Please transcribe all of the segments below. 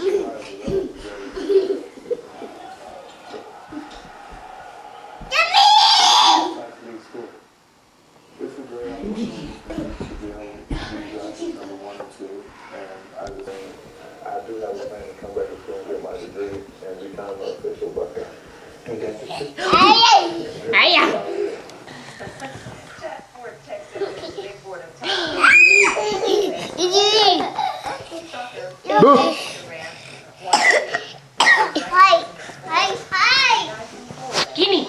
I do have a plan to come back to school and get my degree and become an official Buckeye. Gimme.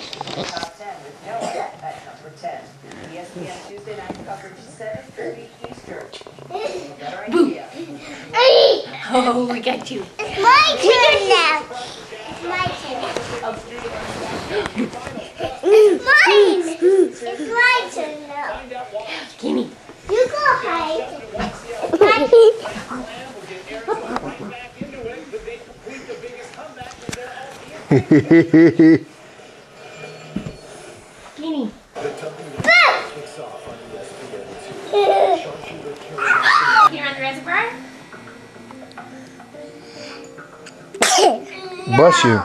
ESPN Tuesday night coverage 7:30 Eastern. Boo. Oh, we got you. It's my turn now. It's my turn. It's mine. It's my turn now. Gimme. You go hide. Gimme. Here on the reservoir. Bless you.